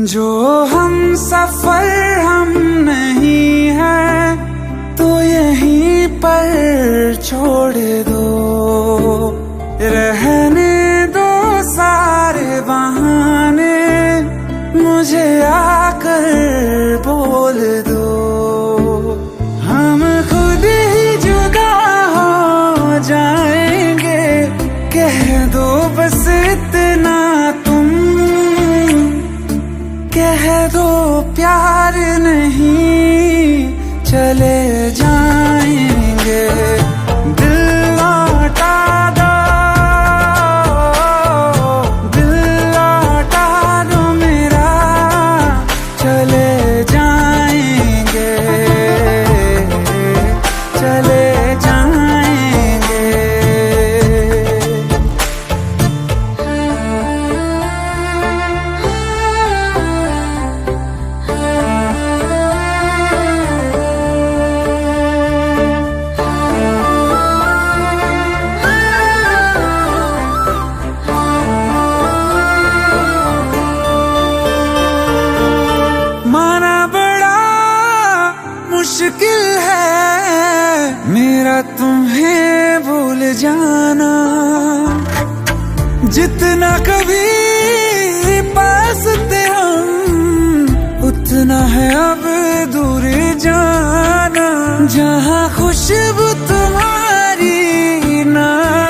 जो हम सफर हम नहीं है तो यहीं पर छोड़ दो, रहने दो सारे बहाने, मुझे आकर बोल दो। हम खुद ही जुदा हो जाएंगे, कह दो बस इतना तुम, कह दो प्यार नहीं चले जाएंगे। दिल लौटा दो, दिल लौटा दो मेरा, चले जाएंगे, चले जाएंगे। माना बड़ा मुश्किल है मेरा तुम्हें भूल जाना, जितना कभी पास थे हम उतना है अब दूर जाना। जहाँ खुशबू तुम्हारी ना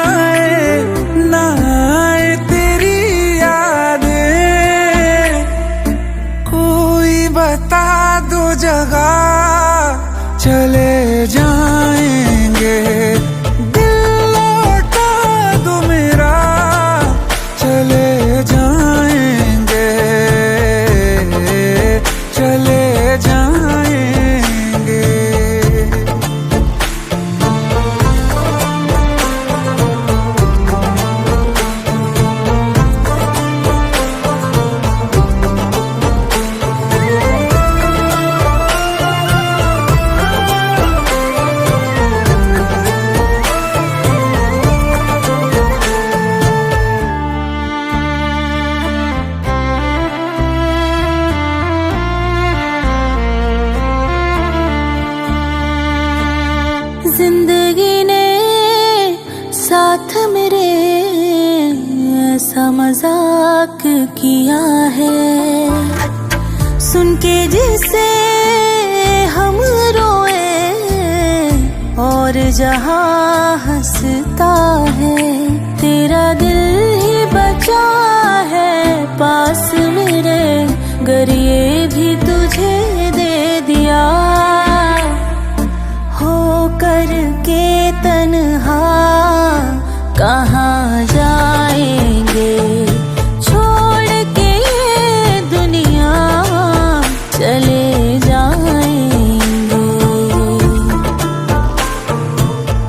आए, ना आए तेरी यादें, कोई बता दो जगह चले जाएंगे। दिल लौटा दो मेरा, चले जाएंगे, चले जाएंगे। जिंदगी ने साथ मेरे ऐसा मजाक किया है, सुन के जिसे हम रोए और जहां हंसता है। तेरा दिल ही बचा है पास मेरे, गर ये भी तुझे दे दिया हो करके तन्हा कहाँ जाएंगे, छोड़ के ये दुनिया चले जाएंगे।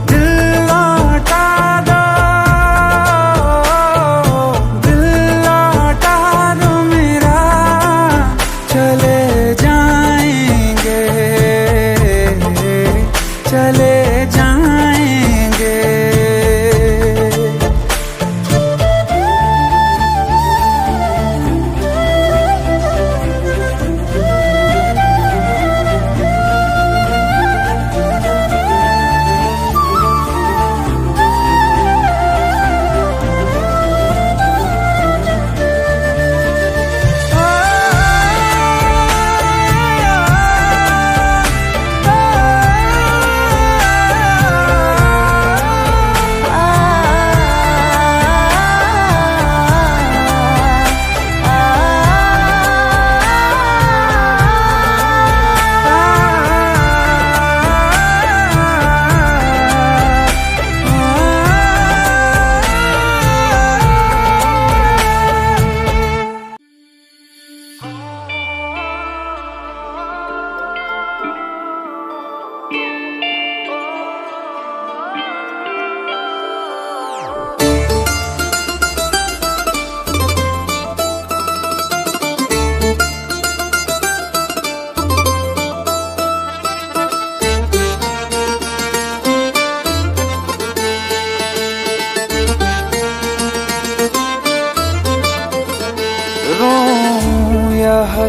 दिल लौटा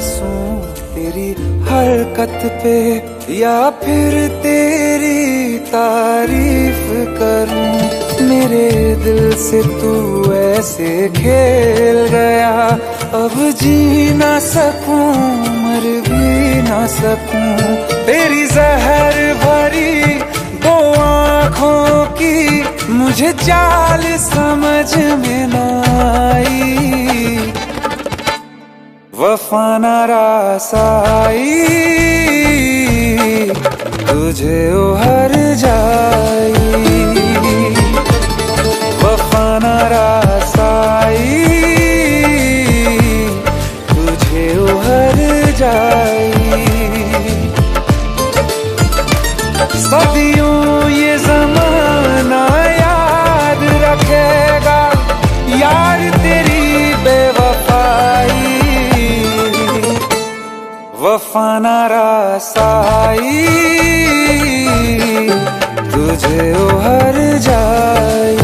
हंसूं तेरी हरकत पे या फिर तेरी तारीफ करूं। मेरे दिल से तू ऐसे खेल गया, अब जी ना सकूं मर भी ना सकूं। तेरी जहर भरी दो आँखों की मुझे चाल समझ में न आई, वफा न रास आई, तुझे उहर जाई, वफा न रास आई, तुझे उहर जाई। सदियों ये ज़माना याद रखेगा यार तेरी बेवफाई, वफा न रास आई, तुझे उहर जाई,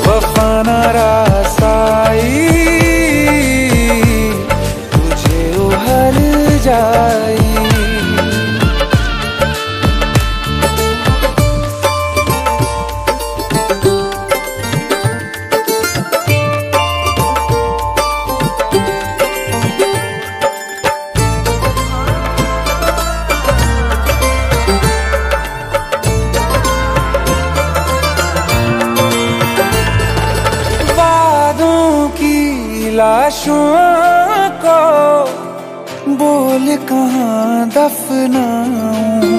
वफा न रास आई, तुझे उहर जाई। लाशों को बोल कहाँ दफनाऊं,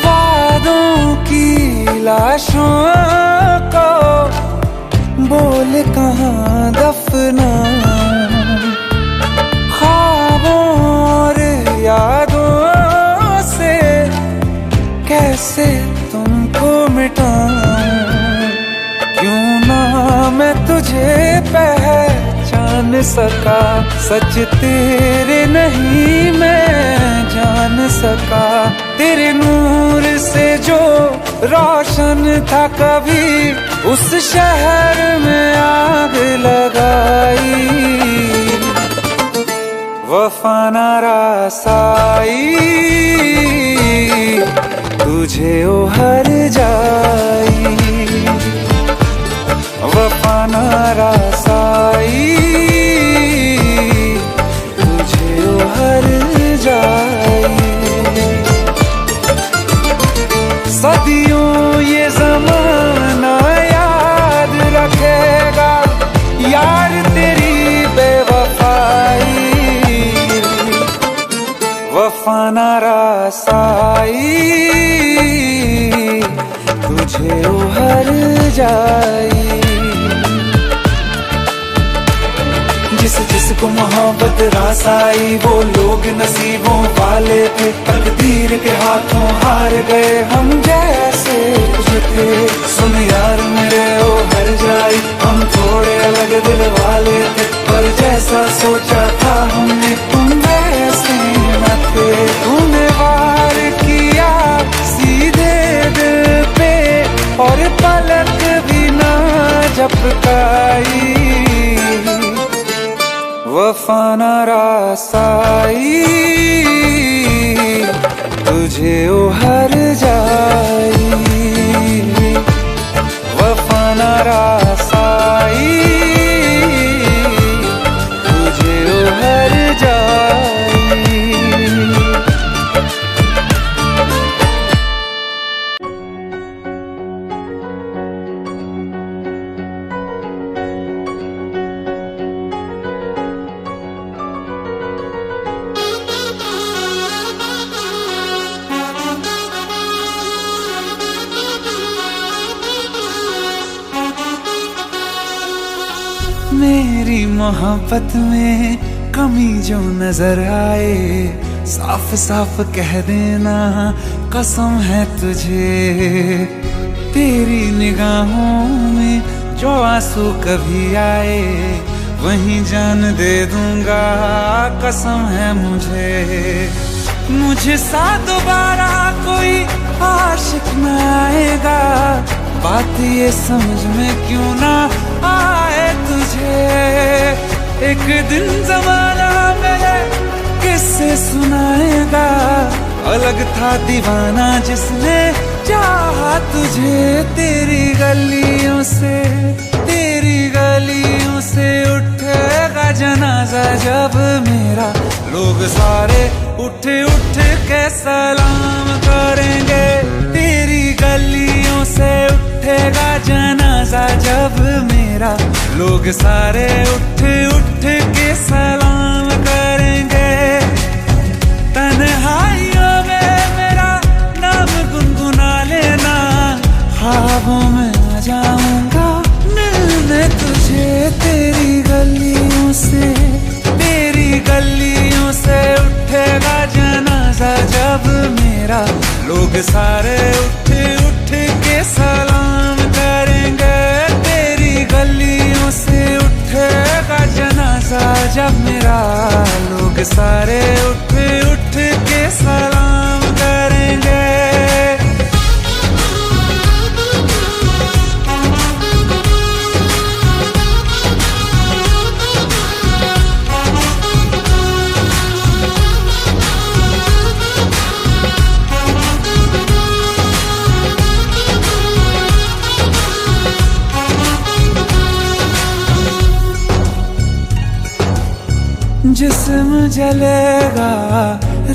वादों की लाशों को बोल कहाँ दफनाऊं। ख्वाबों और यादों से कैसे तुमको मिटाऊं, क्यों ना मैं तुझे पहचान सका, सच तेरे नहीं मैं जान सका। तेरे नूर से जो रोशन था कभी उस शहर में आग लगाई, वफा न रास आई, तुझे उहर जाई, वफा न रास आई, तुझे उहर जाई। सदियों ये ज़माना याद रखेगा यार तेरी बेवफाई, वफा न रास आई, तुझे उहर जाई। जिसको मोहब्बत रास आई वो लोग नसीबों वाले थे, तकदीर के हाथों हार गए हम जैसे कुछ थे। सुन यार मेरे ओ हर जाई, हम थोड़े अलग दिल वाले थे, पर जैसा सोचा था हमने तुम वैसे न थे। तूने वार किया सीधे दिल पे और पलक भी ना झपकाई, वफा न रास आई, तुझे उहर जाई, वफा न रास आई, तुझे उहर जाई। मेरी मोहब्बत में कमी जो नजर आए साफ साफ कह देना, कसम है तुझे। तेरी निगाहों में जो आंसू कभी आए वहीं जान दे दूंगा, कसम है मुझे। मुझे सा दोबारा कोई आशिक न आएगा, बात ये समझ में क्यों ना आए तुझे। एक दिन जमाना मेरे किससे सुनाएगा, अलग था दीवाना जिसने चाहा तुझे। तेरी गलियों से उठेगा जनाजा जब मेरा, लोग सारे उठ उठ के सलाम करेंगे। तेरी गलियों से उठेगा जनाजा जब मेरा, लोग सारे उठ उठ के सलाम करेंगे। तन्हाइयों में मेरा नाम गुनगुना लेना, ख्वाबों में आ जाऊंगा मिलने तुझे। तेरी गलियों से उठेगा जनाजा जब मेरा, लोग सारे उठ उठ के सलाम करेंगे। तेरी गलियों से उठेगा जनाजा जब मेरा, लोग सारे उठ उठ के सलाम करेंगे। जिस्म जलेगा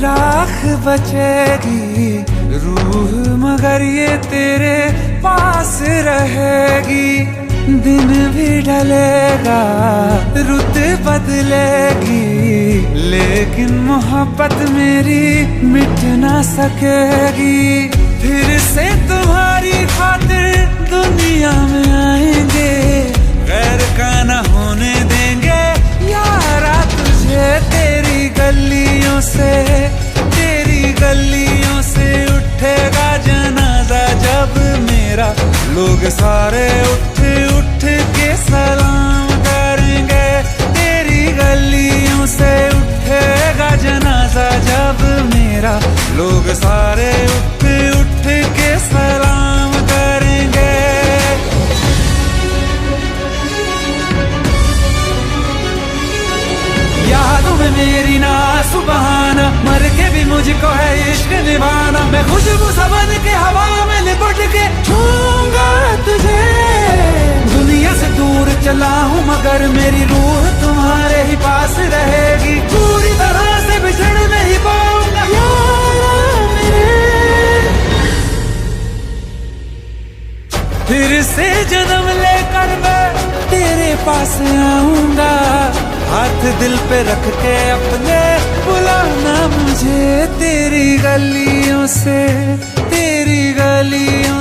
राख बचेगी, रूह मगर ये तेरे पास रहेगी। दिन भी ढलेगा रुत बदलेगी, लेकिन मोहब्बत मेरी मिट ना सकेगी। फिर से तुम्हारी खातिर दुनिया में आएंगे, गैर का न होने देंगे यारा तुझे। तेरी गलियों से उठेगा जनाजा जब मेरा, लोग सारे उठ उठ के सलाम करेंगे। तेरी गलियों से उठेगा जनाजा जब मेरा, लोग सारे उठ उठ के सलाम करेंगे। यादों में मेरी ना सुबहाना, मर के भी मुझको है इश्क निभाना। मैं खुशबू सबन के हवा में लिपट के छूंगा तुझे। दुनिया से दूर चला हूँ मगर मेरी रूह तुम्हारे ही पास रहेगी। पूरी तरह से बिछड़ नहीं पाऊंगा यारा मेरे। फिर से जन्म लेकर मैं तेरे पास आऊंगा, हाथ दिल पे रख के अपने बुलाना मुझे। तेरी गलियों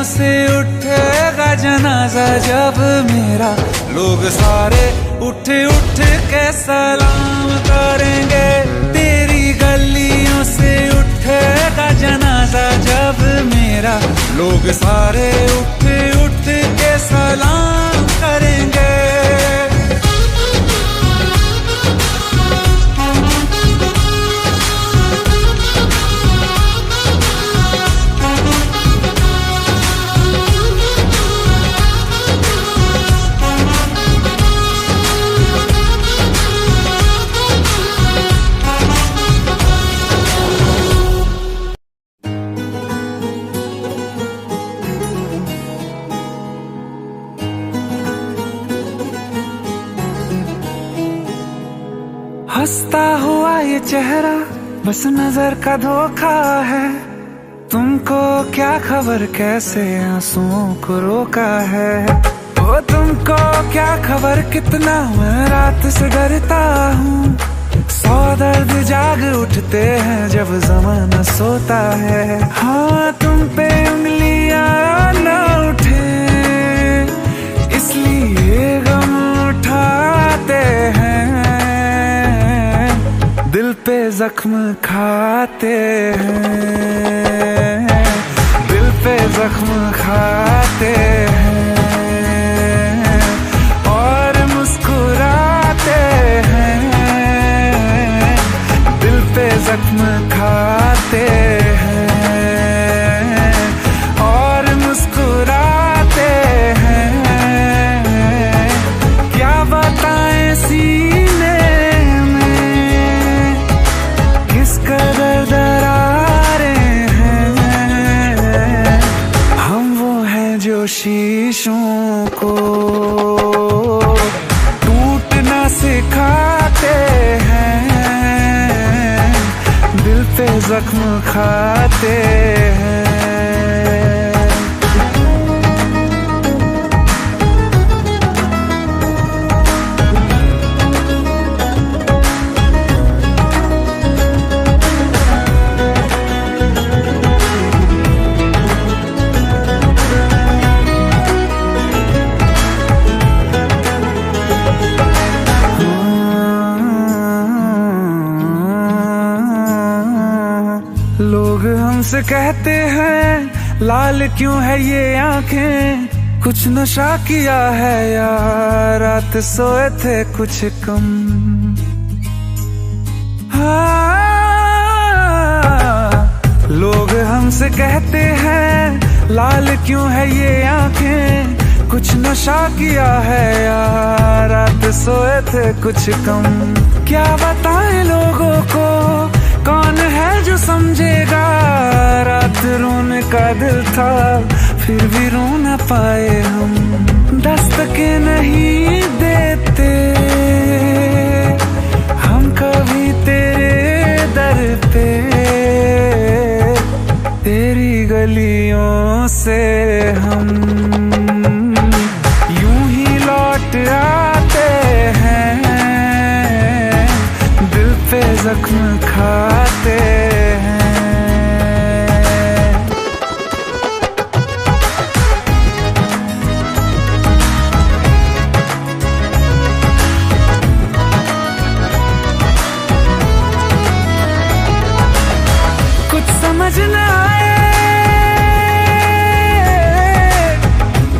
से उठेगा जनाजा जब मेरा, लोग सारे उठ उठ के सलाम करेंगे। तेरी गलियों से उठेगा जनाजा जब मेरा, लोग सारे उठ उठ के सलाम करेंगे। हंसता हुआ ये चेहरा बस नजर का धोखा है। तुमको क्या खबर कैसे आंसुओं को रोका है। वो तुमको क्या खबर कितना मैं रात से डरता हूँ। 100 दर्द जाग उठते हैं जब ज़माना सोता है। हाँ तुम पे उंगलियां न उठे इसलिए गम उठाते हैं। दिल पे जख्म खाते हैं, दिल पे जख्म खाते हैं और मुस्कुराते हैं। दिल पे जख्म खाते हैं और मुस्कुराते जख्म खाते हैं। लोग हमसे कहते हैं लाल क्यों है ये आंखें, कुछ नशा किया है या रात सोए थे कुछ कम। हाँ, लोग हमसे कहते हैं लाल क्यों है ये आंखें, कुछ नशा किया है या रात सोए थे कुछ कम। क्या बताएं लोगों को कौन है जो समझेगा, रात रोने का दिल था फिर भी रो न पाए हम। दस्तकें नहीं देते हम कभी तेरे दर पे, तेरी गलियों से हम यूं ही लौट आते हैं, दिल पे जख्म खाते हैं। कुछ समझ न आए,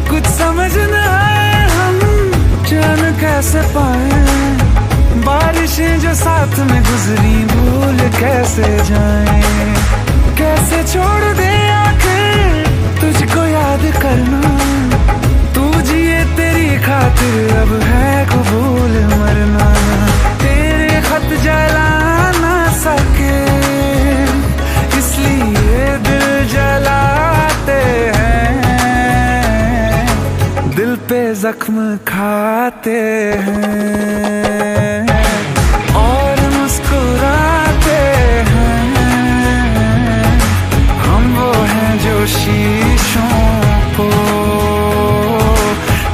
कुछ समझ न आए हम जान कैसे पाए, बारिशें जो साथ में गुजरी भूल कैसे जाएं। कैसे छोड़ दे आंखें तुझको याद करना, तू जिए तेरी खातिर अब है कबूल मरना। तेरे खत जला ना सके इसलिए दिल जलाते हैं, दिल पे जख्म खाते हैं और मुस्कुराते हैं। हम वो हैं जो शीशों को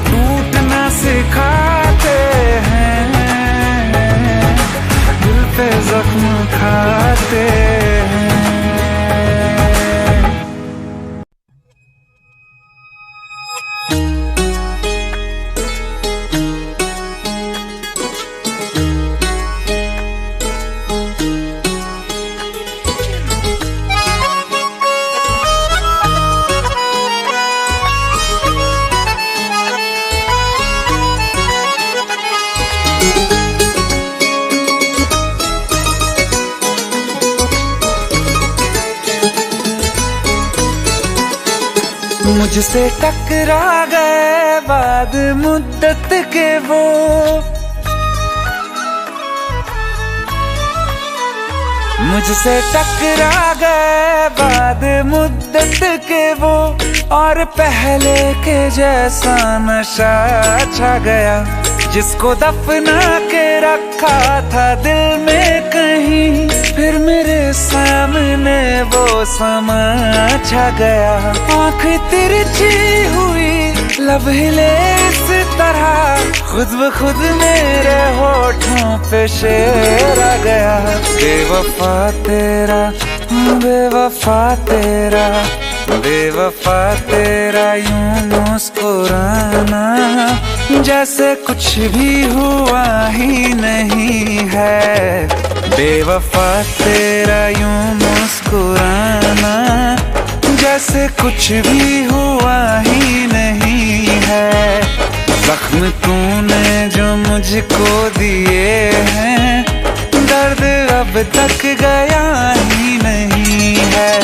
टूटना सिखाते हैं, दिल पे जख्म खाते हैं। मुझसे टकरा गए बाद मुद्दत के वो, मुझसे टकरा गए बाद मुद्दत के वो, और पहले के जैसा नशा छा गया। जिसको दफना के रखा था दिल में कहीं, फिर मेरे सामने वो समा छा गया। आँख तिरछी हुई लब हिले इस तरह, खुद ब खुद मेरे होठों पे शेर आ गया। बेवफा तेरा, बेवफा तेरा, बेवफा तेरा यूं मुस्कुराना, जैसे कुछ भी हुआ ही नहीं है। बेवफा तेरा यूं मुस्कुराना, जैसे कुछ भी हुआ ही नहीं है। जख्म तूने जो मुझको दिए हैं, दर्द अब तक गया ही नहीं है।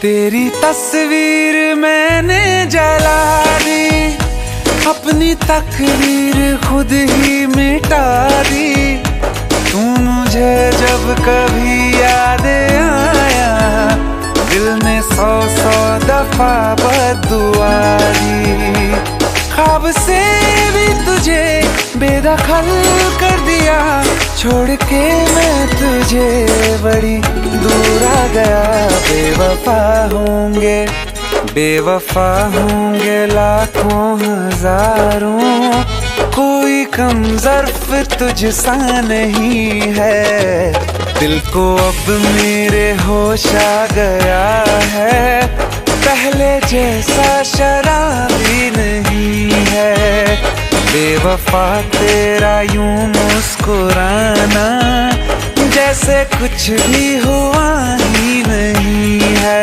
तेरी तस्वीर मैंने जला दी अपनी तकदीर खुद ही मिटा दी। तू मुझे जब कभी याद आया, दिल ने 100 दफा बद्दुआ दी। ख्वाब से भी तुझे बेदखल कर दिया, छोड़ के मैं तुझे बड़ी दूर आ गया। बेवफा होंगे लाखों हजारों, कोई कम ज़र्फ तुझसा नहीं है। दिल को अब मेरे होश आ गया है, पहले जैसा शराबी नहीं है। बेवफा तेरा यूं मुस्कुराना, जैसे कुछ भी हुआ ही नहीं है।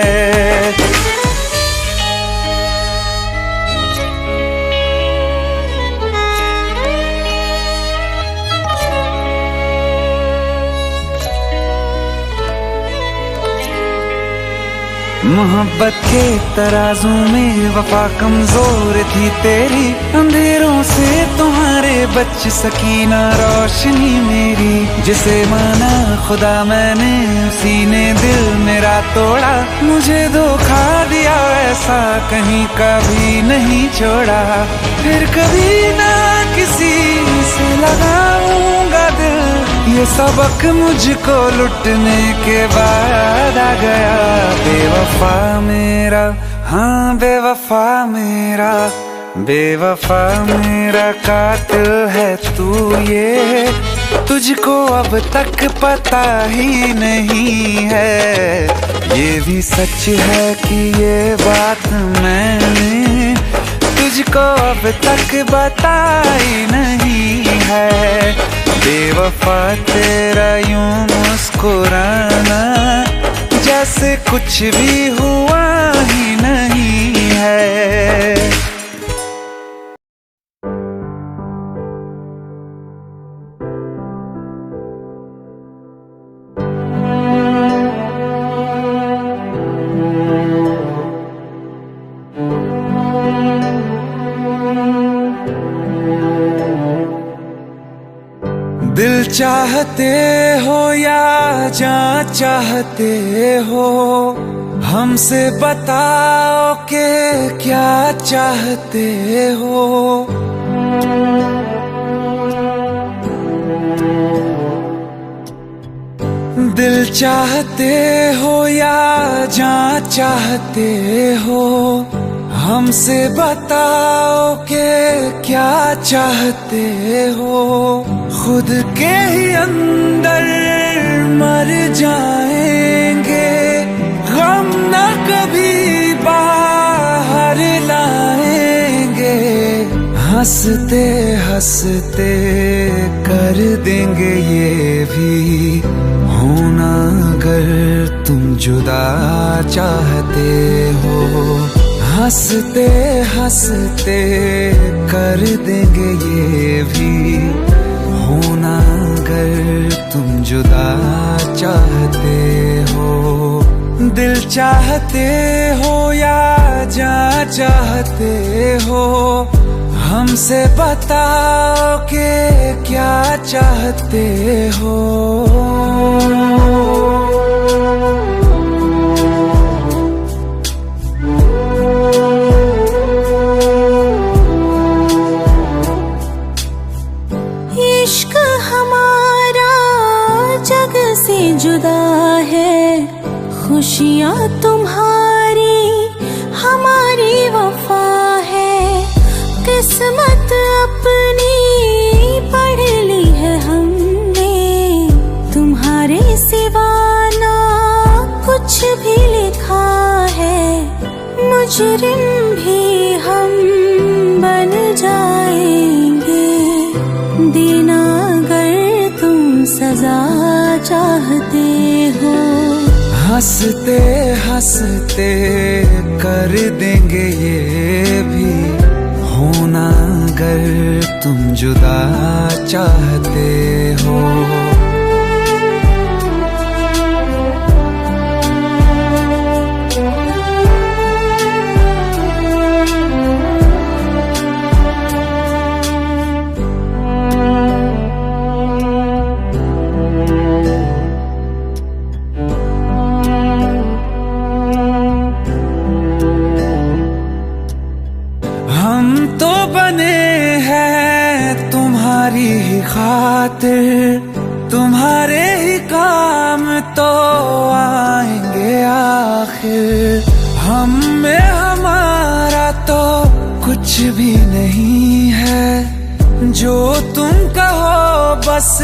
मोहब्बत के तराजू में वफा कमजोर थी तेरी, अंधेरों से तुम्हारे बच सकी ना रोशनी मेरी। जिसे माना खुदा मैंने, उसी ने दिल मेरा तोड़ा। मुझे धोखा दिया ऐसा कहीं कभी नहीं छोड़ा। फिर कभी ना किसी से लगाऊंगा दिल, ये सबक मुझको लुटने के बाद आ गया। बेवफा मेरा, हाँ बेवफा मेरा, बेवफा मेरा कातिल है तू, ये तुझको अब तक पता ही नहीं है। ये भी सच है कि ये बात मैंने तुझको अब तक बताई नहीं है। बेवफा तेरा यूं मुस्कुराना, जैसे कुछ भी हुआ ही नहीं है। दिल चाहते हो या जान चाहते हो, हमसे बताओ कि क्या चाहते हो। दिल चाहते हो या जान चाहते हो, हमसे बताओ कि क्या चाहते हो। खुद के ही अंदर मर जाएंगे, गम न कभी बाहर लाएंगे। हंसते हंसते कर देंगे ये भी, होना अगर तुम जुदा चाहते हो। हंसते हंसते कर देंगे ये भी, होना अगर तुम जुदा चाहते हो। दिल चाहते हो या जान चाहते हो, हमसे बताओ कि क्या चाहते हो। जुदा है खुशियाँ तुम्हारी, हमारी वफा है। किस्मत अपनी पढ़ ली है हमने, तुम्हारे सिवा ना कुछ भी लिखा है। मुजरिम भी हम बन जाएंगे, देना अगर तुम सजा चाहते हो। हंसते हंसते कर देंगे ये भी, होना अगर तुम जुदा चाहते हो। तो आएंगे आखिर, हम में हमारा तो कुछ भी नहीं है। जो तुम कहो बस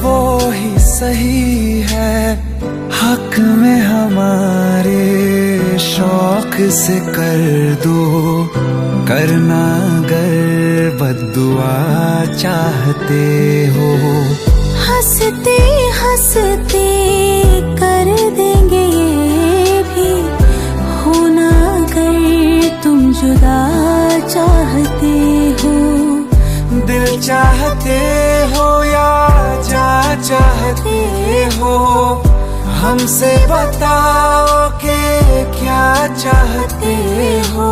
वो ही सही है, हक में हमारे शौक से कर दो, करना अगर बद्दुआ चाहते हो। हंसते हंसते कर देंगे ये भी, होना अगर तुम जुदा चाहते हो। दिल चाहते हो या जा चाहते हो, हमसे बताओ कि क्या चाहते हो।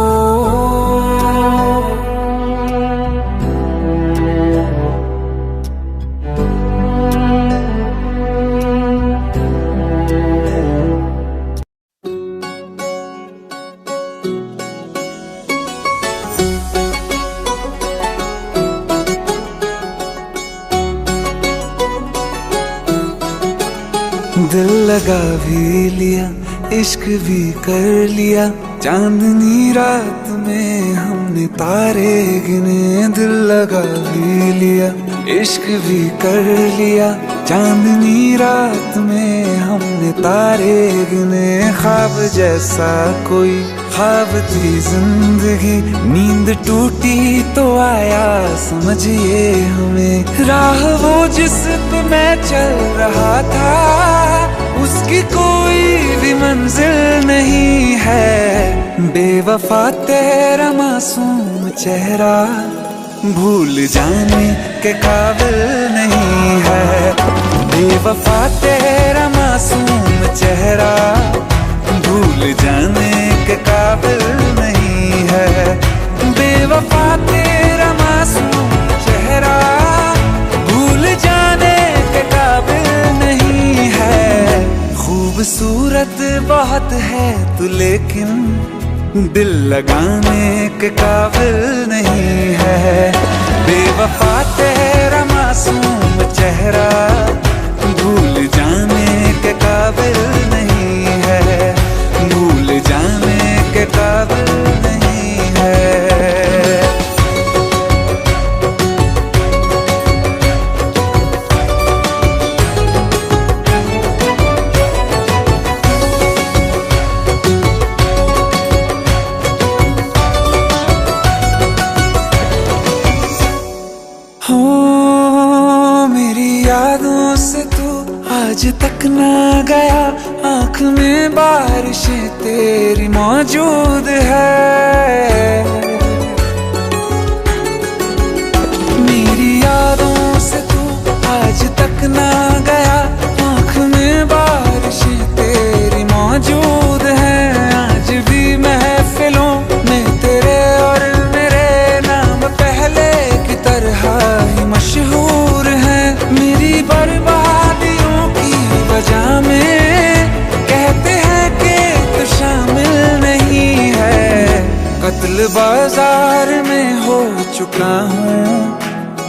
दिल लगा भी लिया, इश्क भी कर लिया, चांदनी रात में हमने तारे गिने। दिल लगा भी लिया, इश्क भी कर लिया, चांदनी रात में हमने तारे गिने। ख्वाब जैसा कोई ख्वाब थी जिंदगी, नींद टूटी तो आया समझिए हमें। राह वो जिस पे मैं चल रहा था, उसकी कोई भी मंजिल नहीं है। बेवफा तेरा मासूम चेहरा भूल जाने के काबिल नहीं है। बेवफा तेरा मासूम चेहरा भूल जाने के काबिल नहीं है। बेवफा तेरा मासूम चेहरा भूल जाने के काबिल नहीं है। खूबसूरत बहुत है तू लेकिन दिल लगाने के काबिल नहीं है। बेवफा तेरा मासूम चेहरा भूल जाने के काबिल नहीं है। भूल जाने के काबिल नहीं है। हो मेरी यादों से तू आज तक ना गया, आँख में बारिशें तेरी मौजूद है। मेरी यादों से तू आज तक ना गया, आँख में बारिशें तेरी मौजूद है। आज भी महफिलों में तेरे और मेरे नाम पहले की तरह ही मशहूर है। मेरी बर्बादियों की वजह में कहते हैं कि तू शामिल नहीं है। कत्ल बाजार में हो चुका हूँ,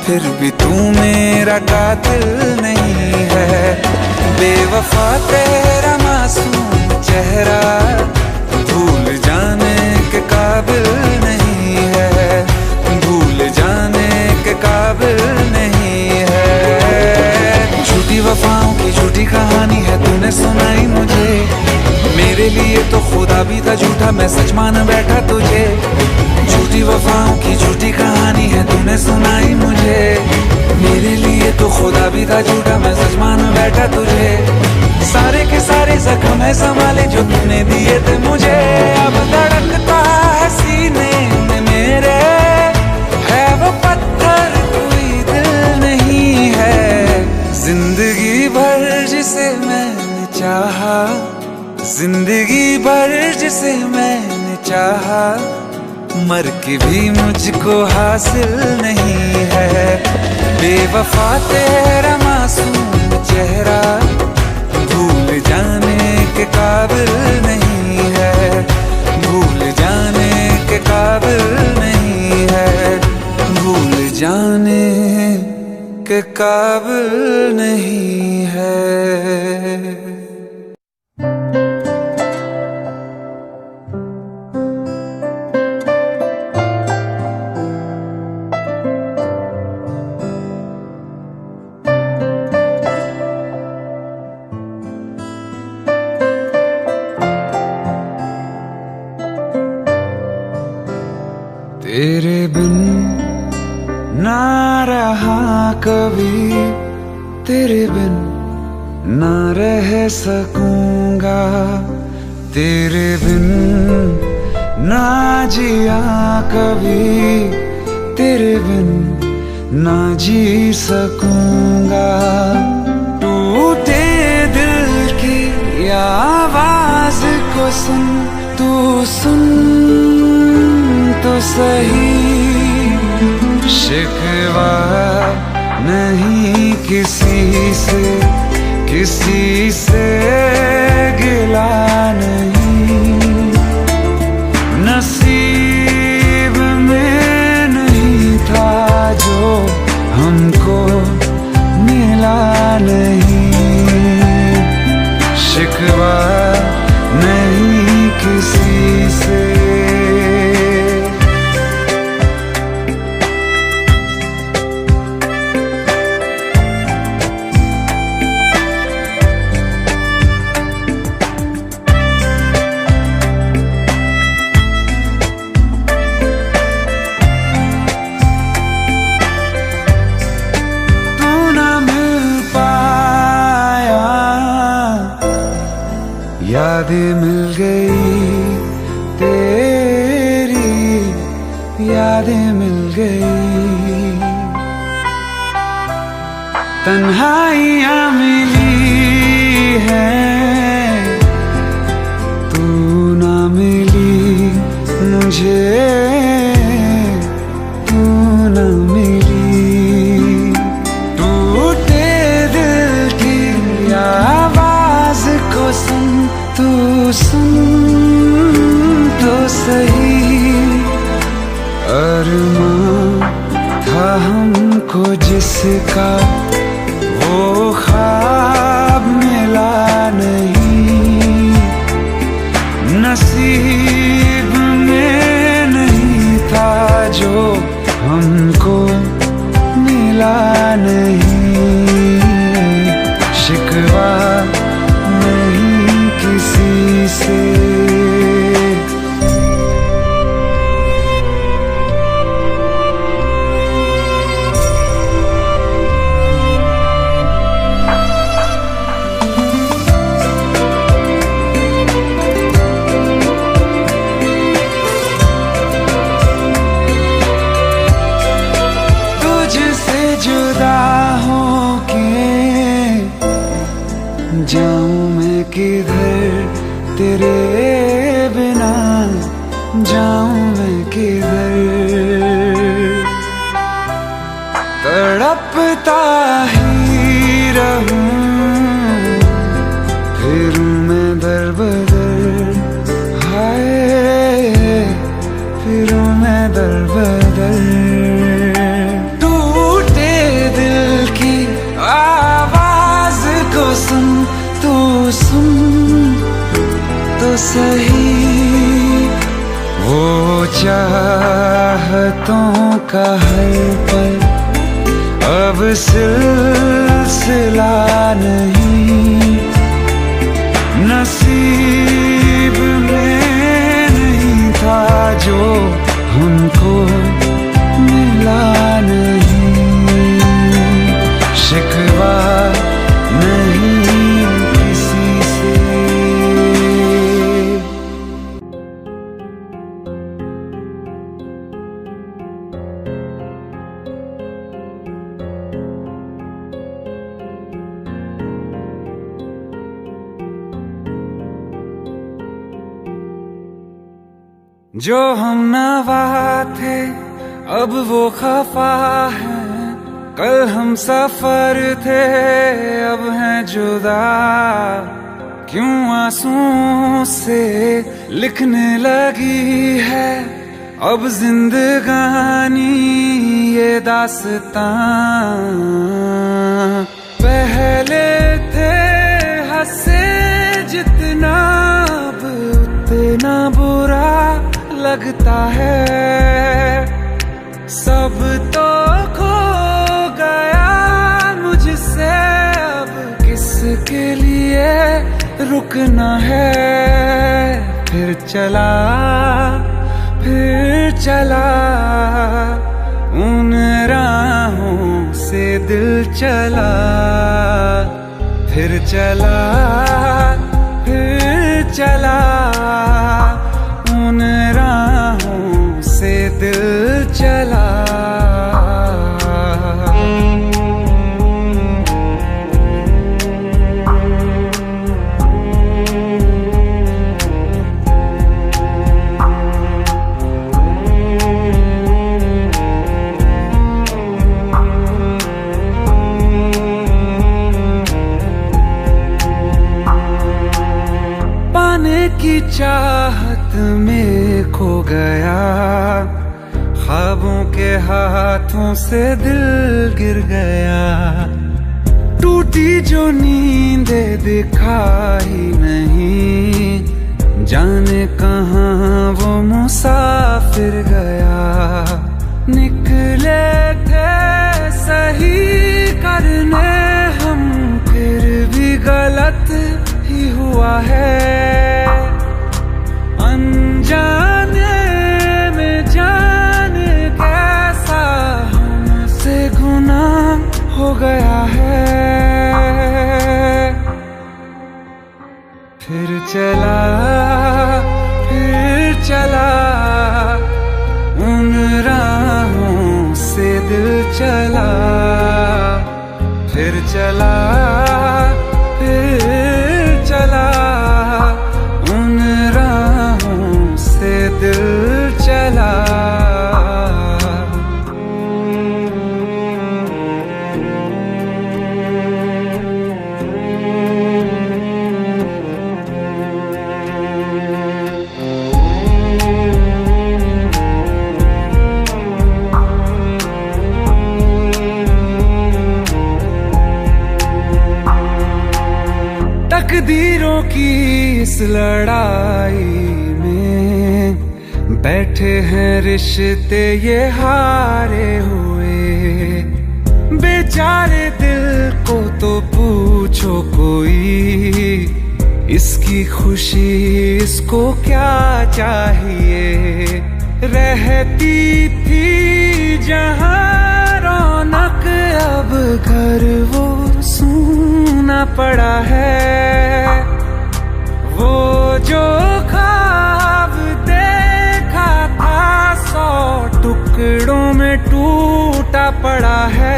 फिर भी तू मेरा कातिल नहीं है। बेवफा तेरा मासूम चेहरा भूल जाने के काबिल नहीं है। भूल जाने के काबिल नहीं है। झूठी वफाओं की झूठी कहानी है तूने सुनाई मुझे, मेरे लिए तो खुदा भी था झूठा, मैं सच मान बैठा तुझे। झूठी वफाओं की झूठी कहानी है तूने सुनाई मुझे, मेरे लिए तो खुदा भी था झूठा, मैं सच मान बैठा तुझे। सारे के सारे जख्म है संभाले जो तूने दिए थे मुझे, अब धड़कता है सीने में मेरे, है वो पत्थर कोई दिल नहीं है। जिंदगी भर जिसे मैंने चाहा, जिंदगी भर जिसे मैंने चाहा, मर के भी मुझको हासिल नहीं है। बेवफा तेरा मासूम चेहरा भूल जाने के काबिल नहीं है। भूल जाने के काबिल नहीं है। भूल जाने के काबिल नहीं है। तेरे बिन ना रह सकूंगा, तेरे बिन ना जिया कभी, तेरे बिन ना जी सकूंगा। टूटे दिल की आवाज को सुन, तू सुन तो सही, शिकवा नहीं किसी से, किसी से गिला नहीं, नसीब में नहीं था जो हमको मिला नहीं, शिकवा नहीं किसी से। यादें मिल गई तेरी, यादें मिल गई, तन्हाइयाँ मिली हैं, तू ना मिली मुझे, तू ना मिली। टूटे दिल की आवाज को सुन, तू सुन तो सही, अरमां था हमको जिसका वो ख्वाब मिला नहीं, नसीब में नहीं था जो हमको मिला नहीं, शिकवा नहीं किसी से। तुझसे जुदा होके जाऊं मैं किधर, तेरे बिना जाऊं मैं किधर, तड़पता ही रहूं फिर मैं दर बदर, हाय फिर मैं दर बदर। टूटे दिल की आवाज को सुन, तू सुन तो सही, वो चाहतों का हर पल अब सिलसिला नहीं, नसीब में नहीं था जो हमको मिला नहीं, शिकवा नहीं किसी से। जो हम नवा थे अब वो खफा है, कल हम सफर थे अब हैं जुदा, क्यों आंसुओं से लिखने लगी है अब जिंदगानी ये दास्तां। पहले थे हंसे जितना अब उतना बुरा लगता है, सब तो खो गया मुझसे अब किसके लिए रुकना है। फिर चला उन राहों से से दिल चला, फिर चला, फिर चला, उन राहों से दिल चला। की चाहत में खो गया, ख्वाबों के हाथों से दिल गिर गया। टूटी जो नींदे दिखाई नहीं, जाने कहाँ वो मुसाफिर गया। निकले थे सही करने हम, फिर भी गलत ही हुआ है। अनजाने में जाने कैसा हमसे गुनाह हो गया है। फिर चला, फिर चला, उन राहों से दिल चला। फिर चला, फिर चला, उन राहों से दिल चला। तकदीरों की इस लड़ाई में बैठे हैं रिश्ते ये हारे हुए। बेचारे दिल को तो पूछो कोई, इसकी खुशी इसको क्या चाहिए। रहती थी जहां रौनक, अब घर वो सूना पड़ा है। वो जो ख्वाब देखा था 100 टुकड़ों में टूटा पड़ा है।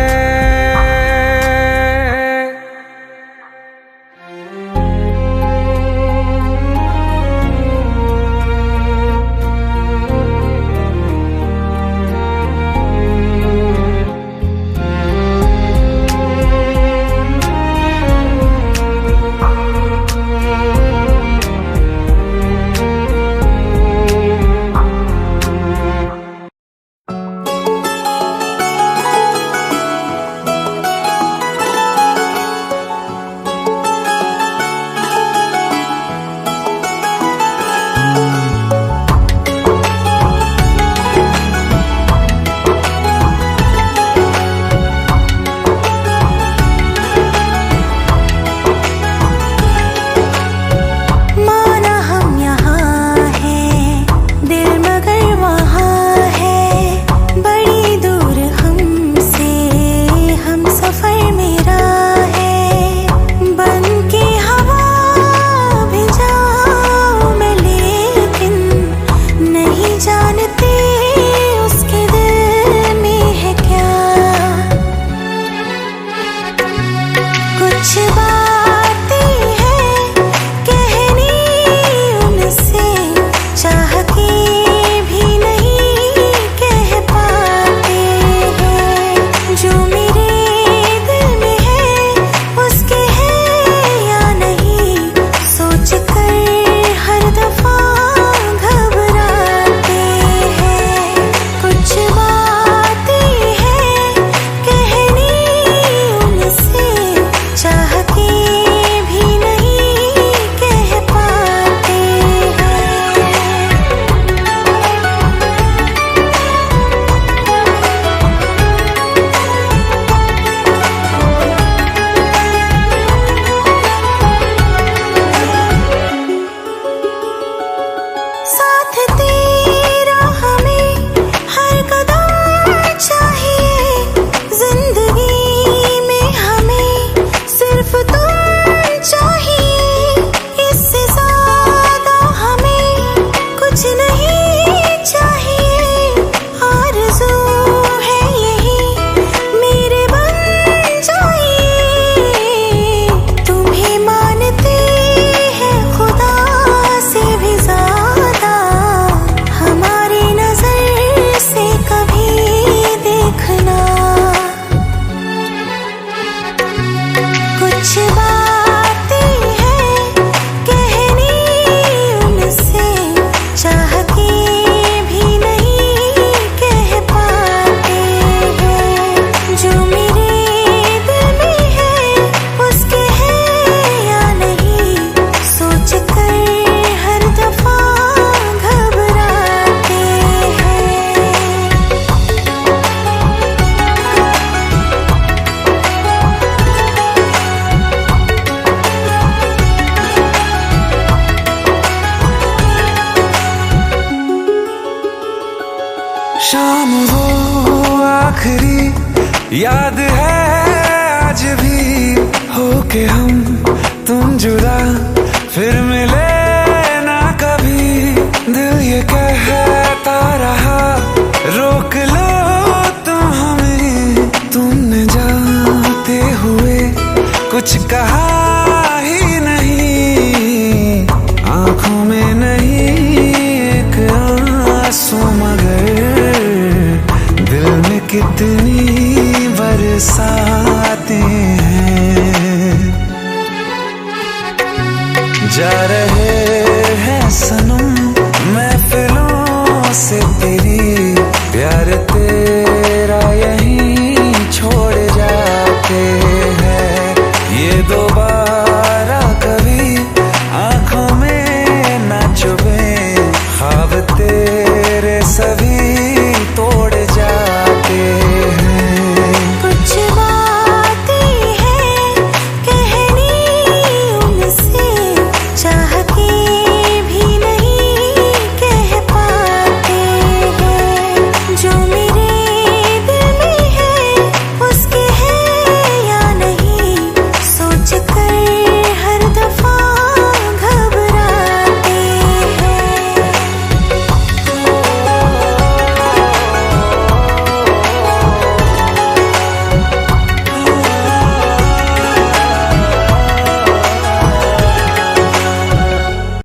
याद है आज भी हो के हम तुम जुदा फिर मिले ना कभी। दिल ये कहता रहा रोक लो तुम हमें, तुमने जाते हुए कुछ कहा ही नहीं। आंखों में नहीं एक आंसू मगर दिल में कितनी बरसाते हैं। जा